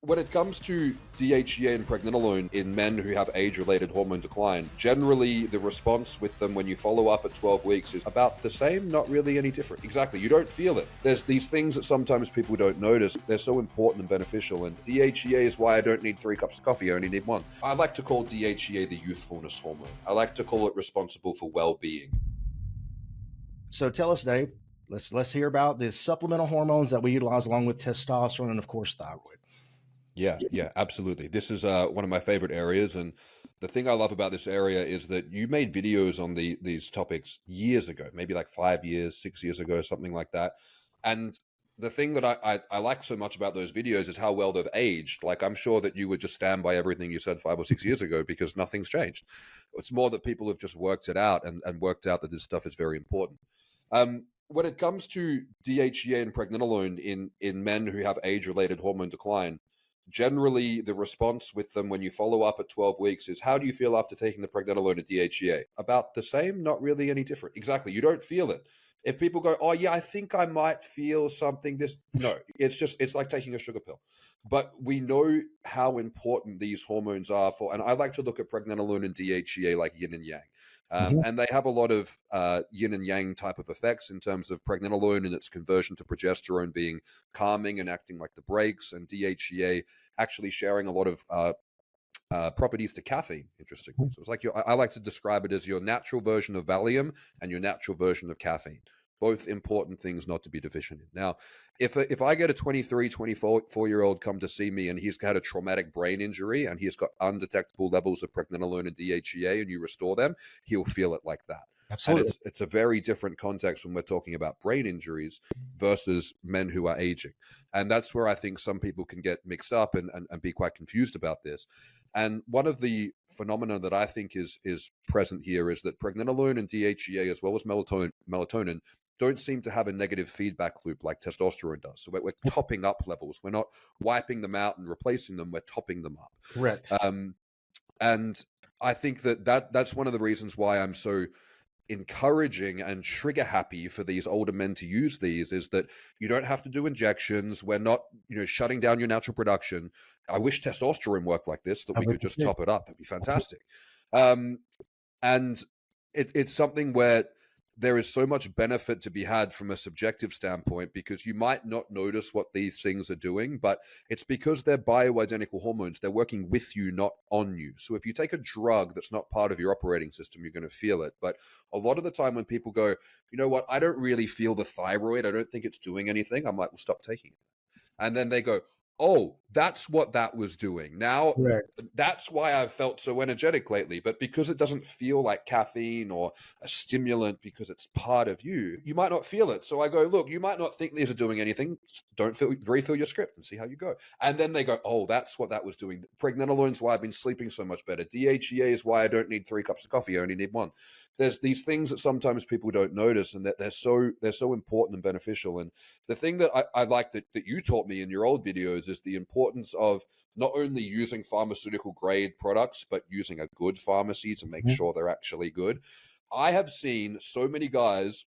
When it comes to DHEA and pregnenolone in men who have age-related hormone decline, generally the response with them when you follow up at 12 weeks is about the same, not really any different. Exactly, you don't feel it. There's these things that sometimes people don't notice. They're so important and beneficial, and DHEA is why I don't need 3 cups of coffee, I only need 1. I like to call DHEA the youthfulness hormone. I like to call it responsible for well-being. So tell us, Dave, let's hear about the supplemental hormones that we utilize along with testosterone and, of course, thyroid. Yeah, absolutely. This is one of my favorite areas, and the thing I love about this area is that you made videos on these topics years ago, maybe like 5 years, 6 years ago, something like that. And the thing that I like so much about those videos is how well they've aged. Like, I'm sure that you would just stand by everything you said 5 or 6 years ago because nothing's changed. It's more that people have just worked it out and worked out that this stuff is very important. When it comes to DHEA and pregnenolone in men who have age-related hormone decline, generally the response with them when you follow up at 12 weeks is, how do you feel after taking the pregnenolone and DHEA? About the same, not really any different. Exactly, you don't feel it. If people go, oh yeah, I think I might feel something, no, it's like taking a sugar pill. But we know how important these hormones are for, and I like to look at pregnenolone and DHEA like yin and yang. And they have a lot of yin and yang type of effects in terms of pregnenolone and its conversion to progesterone being calming and acting like the brakes, and DHEA actually sharing a lot of properties to caffeine, interestingly. So it's like I like to describe it as your natural version of Valium and your natural version of caffeine. Both important things not to be deficient in. Now, if I get a 23, 24-year-old come to see me and he's had a traumatic brain injury and he's got undetectable levels of pregnenolone and DHEA and you restore them, he'll feel it like that. Absolutely. And it's a very different context when we're talking about brain injuries versus men who are aging. And that's where I think some people can get mixed up and be quite confused about this. And one of the phenomena that I think is present here is that pregnenolone and DHEA, as well as melatonin, don't seem to have a negative feedback loop like testosterone does. So we're topping up levels. We're not wiping them out and replacing them. We're topping them up. Correct. And I think that's one of the reasons why I'm so encouraging and trigger happy for these older men to use these, is that you don't have to do injections. We're not, shutting down your natural production. I wish testosterone worked like this, that we could just top it up. That'd be fantastic. And it's something where there is so much benefit to be had from a subjective standpoint, because you might not notice what these things are doing, but it's because they're bioidentical hormones. They're working with you, not on you. So if you take a drug that's not part of your operating system, you're going to feel it. But a lot of the time when people go, you know what, I don't really feel the thyroid, I don't think it's doing anything, I'm like, well, stop taking it. And then they go, oh, that's what that was doing. Now, that's why I've felt so energetic lately. But because it doesn't feel like caffeine or a stimulant, because it's part of you, you might not feel it. So I go, look, you might not think these are doing anything. Don't refill your script and see how you go. And then they go, oh, that's what that was doing. Pregnenolone is why I've been sleeping so much better. DHEA is why I don't need 3 cups of coffee. I only need 1. There's these things that sometimes people don't notice, and that they're so important and beneficial. And the thing that I like that you taught me in your old videos is the importance of not only using pharmaceutical grade products, but using a good pharmacy to make sure they're actually good. I have seen so many guys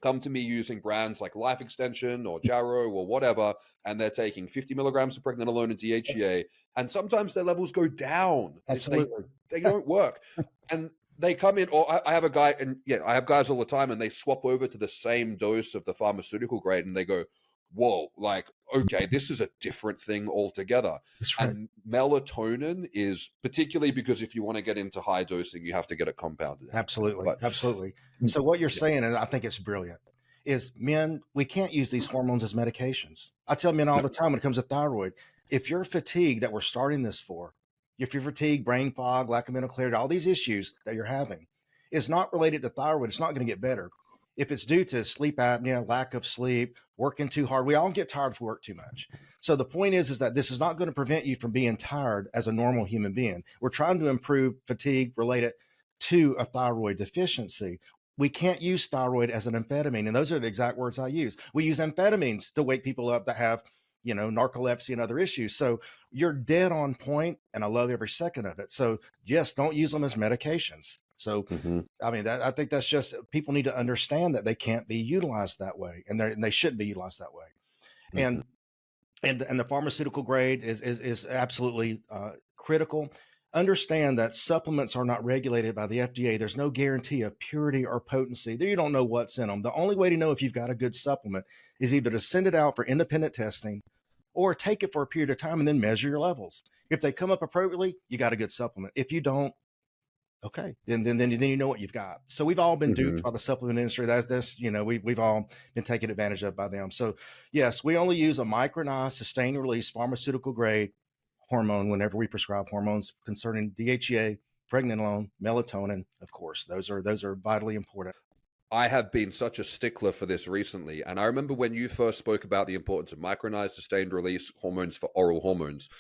come to me using brands like Life Extension or Jarrow or whatever, and they're taking 50 milligrams of pregnenolone and DHEA, and sometimes their levels go down. Absolutely. They don't work. And they come in, or I have a guy, and I have guys all the time, and they swap over to the same dose of the pharmaceutical grade, and they go, whoa, like, okay, this is a different thing altogether. That's right. And melatonin is, particularly because if you want to get into high dosing, you have to get it compounded. Absolutely. Absolutely. So what you're saying, and I think it's brilliant, is men, we can't use these hormones as medications. I tell men all the time when it comes to thyroid, if you're fatigued, that we're starting this for, if you're fatigued, brain fog, lack of mental clarity, all these issues that you're having is not related to thyroid. It's not going to get better. If it's due to sleep apnea, lack of sleep, working too hard, we all get tired if we work too much. So the point is that this is not going to prevent you from being tired as a normal human being. We're trying to improve fatigue related to a thyroid deficiency. We can't use thyroid as an amphetamine. And those are the exact words I use. We use amphetamines to wake people up that have, narcolepsy and other issues. So you're dead on point, and I love every second of it. So yes, don't use them as medications. So, I mean, I think that's just, people need to understand that they can't be utilized that way, and they shouldn't be utilized that way. And and the pharmaceutical grade is absolutely critical. Understand that supplements are not regulated by the FDA. There's no guarantee of purity or potency. You don't know what's in them. The only way to know if you've got a good supplement is either to send it out for independent testing or take it for a period of time and then measure your levels. If they come up appropriately, you got a good supplement. If you don't, okay, then you know what you've got. So we've all been duped Hmm. by the supplement industry. That's we've all been taken advantage of by them. So yes, we only use a micronized, sustained release pharmaceutical grade hormone whenever we prescribe hormones concerning DHEA, pregnenolone, melatonin. Of course, those are vitally important. I have been such a stickler for this recently, and I remember when you first spoke about the importance of micronized sustained release hormones for oral hormones.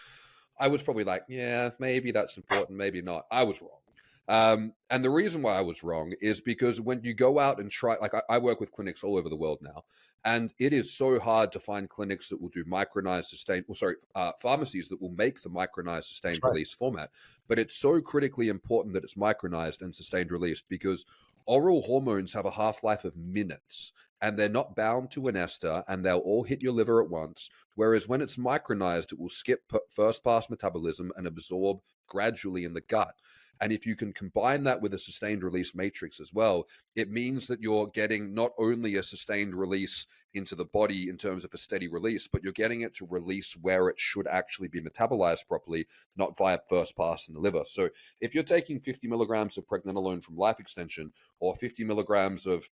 I was probably like, yeah, maybe that's important, maybe not. I was wrong. And the reason why I was wrong is because when you go out and try, like I work with clinics all over the world now, and it is so hard to find clinics that will do micronized sustained, well, sorry, pharmacies that will make the micronized That's sustained right. release format. But it's so critically important that it's micronized and sustained released because oral hormones have a half life of minutes and they're not bound to an ester and they'll all hit your liver at once. Whereas when it's micronized, it will skip first pass metabolism and absorb gradually in the gut. And if you can combine that with a sustained release matrix as well, it means that you're getting not only a sustained release into the body in terms of a steady release, but you're getting it to release where it should actually be metabolized properly, not via first pass in the liver. So if you're taking 50 milligrams of pregnenolone from Life Extension or 50 milligrams of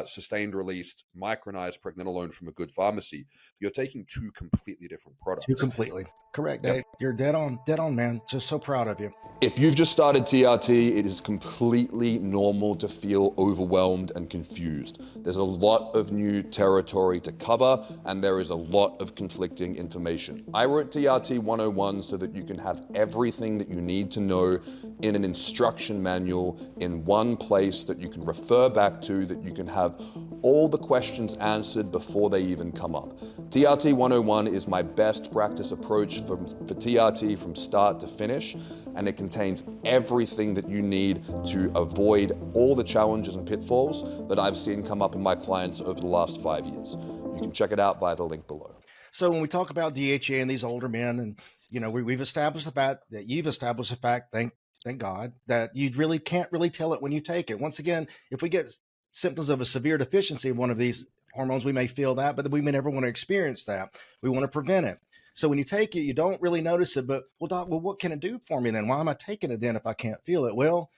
sustained released micronized pregnenolone from a good pharmacy, you're taking two completely different Too products. completely correct, Yep. Dave. You're dead on, man. Just so proud of you. If you've just started TRT, it is completely normal to feel overwhelmed and confused. There's a lot of new territory to cover, and there is a lot of conflicting information. I wrote TRT 101 so that you can have everything that you need to know in an instruction manual in one place that you can refer back to, that you can have all the questions answered before they even come up. TRT 101 is my best practice approach for TRT from start to finish, and it contains everything that you need to avoid all the challenges and pitfalls that I've seen come up in my clients over the last 5 years. You can check it out via the link below. So when we talk about DHEA and these older men, and we've established the fact that you've established the fact, thank God, that you really can't really tell it when you take it. Once again, if we get symptoms of a severe deficiency of one of these hormones, we may feel that, but we may never want to experience that. We want to prevent it. So when you take it, you don't really notice it. But well, doc, well, what can it do for me then? Why am I taking it then if I can't feel it? Well,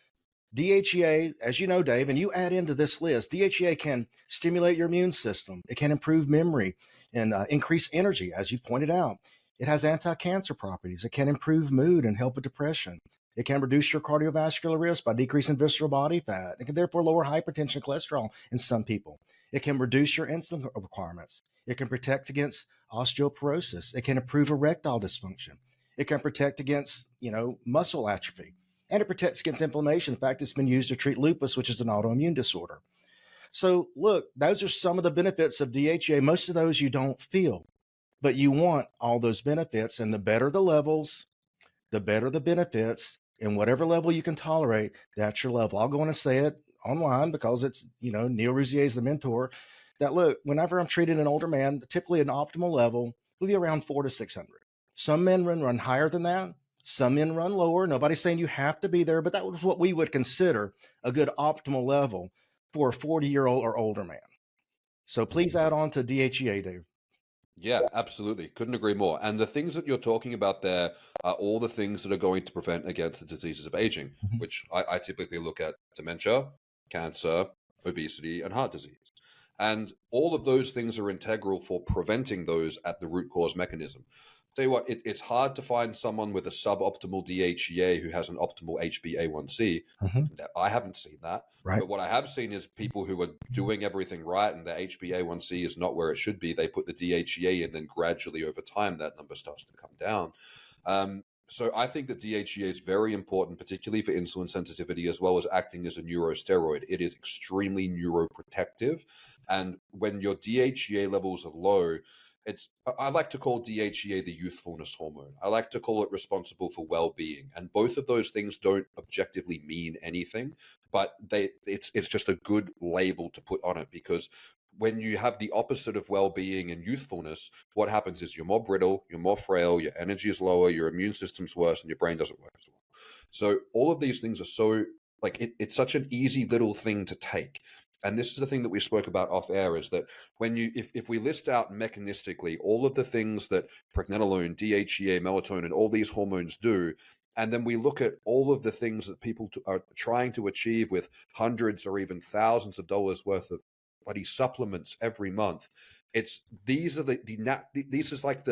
DHEA, as you know, Dave, and you add into this list, DHEA can stimulate your immune system. It can improve memory and increase energy, as you've pointed out. It has anti-cancer properties. It can improve mood and help with depression. It can reduce your cardiovascular risk by decreasing visceral body fat. It can therefore lower hypertension and cholesterol in some people. It can reduce your insulin requirements. It can protect against osteoporosis. It can improve erectile dysfunction. It can protect against, muscle atrophy, and it protects against inflammation. In fact, it's been used to treat lupus, which is an autoimmune disorder. So, look, those are some of the benefits of DHEA. Most of those you don't feel, but you want all those benefits. And the better the levels, the better the benefits. And whatever level you can tolerate, that's your level. I'll go on and say it online because it's, Neil Rousier is the mentor. That look, whenever I'm treating an older man, typically an optimal level will be around 400 to 600. Some men run higher than that. Some men run lower. Nobody's saying you have to be there, but that was what we would consider a good optimal level for a 40-year-old or older man. So please add on to DHEA, Dave. Yeah, absolutely. Couldn't agree more. And the things that you're talking about there are all the things that are going to prevent against the diseases of aging, Mhm. which I typically look at dementia, cancer, obesity, and heart disease. And all of those things are integral for preventing those at the root cause mechanism. Tell you what, it's hard to find someone with a suboptimal DHEA who has an optimal HbA1c. Mhm. I haven't seen that. Right. But what I have seen is people who are doing everything right and their HbA1c is not where it should be. They put the DHEA in, then gradually over time that number starts to come down. So I think that DHEA is very important, particularly for insulin sensitivity, as well as acting as a neurosteroid. It is extremely neuroprotective. And when your DHEA levels are low, I like to call DHEA the youthfulness hormone. I like to call it responsible for well-being. And both of those things don't objectively mean anything, but it's just a good label to put on it because when you have the opposite of well-being and youthfulness, what happens is you're more brittle, you're more frail, your energy is lower, your immune system's worse, and your brain doesn't work as well. So all of these things are so, like, it's such an easy little thing to take. And this is the thing that we spoke about off air, is that when you, if we list out mechanistically all of the things that pregnenolone, DHEA, melatonin, all these hormones do, and then we look at all of the things that people are trying to achieve with hundreds or even thousands of dollars worth of bloody supplements every month. These are these is like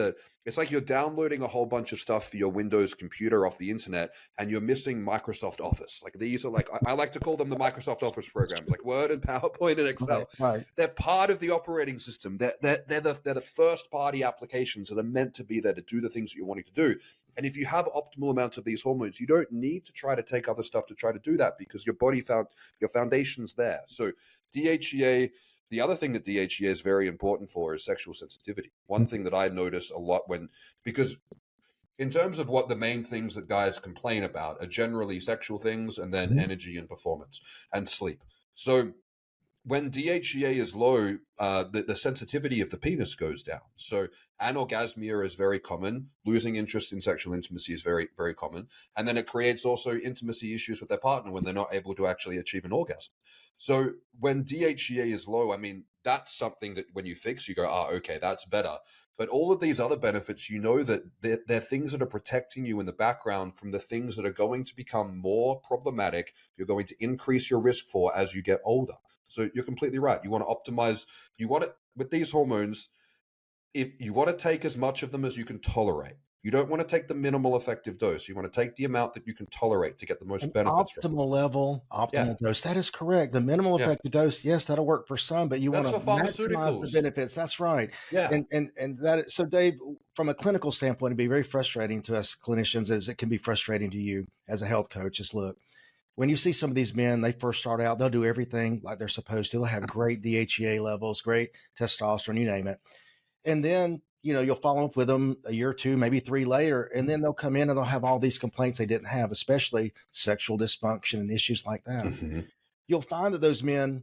it's like you're downloading a whole bunch of stuff for your Windows computer off the internet, and you're missing Microsoft Office. Like, these are like, I like to call them the Microsoft Office programs, like Word and PowerPoint and Excel. Right. They're part of the operating system. They're the first party applications that are meant to be there to do the things that you're wanting to do. And if you have optimal amounts of these hormones, you don't need to try to take other stuff to try to do that, because your body your foundation's there. So DHEA. The other thing that DHEA is very important for is sexual sensitivity. One thing that I notice a lot because in terms of what the main things that guys complain about are generally sexual things, and then energy and performance and sleep. So when DHEA is low, the sensitivity of the penis goes down. So anorgasmia is very common. Losing interest in sexual intimacy is very, very common. And then it creates also intimacy issues with their partner when they're not able to actually achieve an orgasm. So when DHEA is low, I mean, that's something that when you fix, you go, okay, that's better. But all of these other benefits, you know that they're things that are protecting you in the background from the things that are going to become more problematic. You're going to increase your risk for as you get older. So you're completely right. You want to optimize, with these hormones, if you want to take as much of them as you can tolerate. You don't want to take the minimal effective dose. You want to take the amount that you can tolerate to get the most benefits from it. Optimal level, optimal dose. That is correct. The minimal effective dose, yes, that'll work for some, but you want to maximize the benefits. That's right. Yeah. And that, so Dave, from a clinical standpoint, it'd be very frustrating to us clinicians, as it can be frustrating to you as a health coach. Is look, when you see some of these men, they first start out, they'll do everything like they're supposed to. They'll have great DHEA levels, great testosterone, you name it. And then, you'll follow up with them a year or two, maybe 3 later, and then they'll come in and they'll have all these complaints they didn't have, especially sexual dysfunction and issues like that. You'll find that those men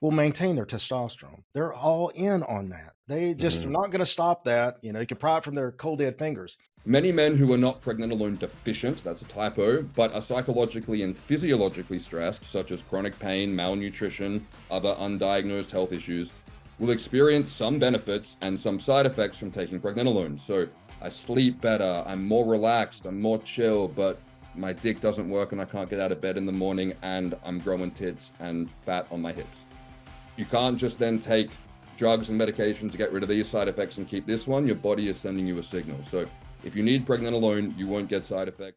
will maintain their testosterone. They're all in on that. They just are not going to stop that. You can pry it from their cold dead fingers. Many men who are not pregnenolone deficient, that's a typo, but are psychologically and physiologically stressed, such as chronic pain, malnutrition, other undiagnosed health issues, will experience some benefits and some side effects from taking pregnenolone. So I sleep better, I'm more relaxed, I'm more chill, but my dick doesn't work and I can't get out of bed in the morning, and I'm growing tits and fat on my hips. You can't just then take drugs and medication to get rid of these side effects and keep this one. Your body is sending you a signal. So if you need pregnenolone, you won't get side effects.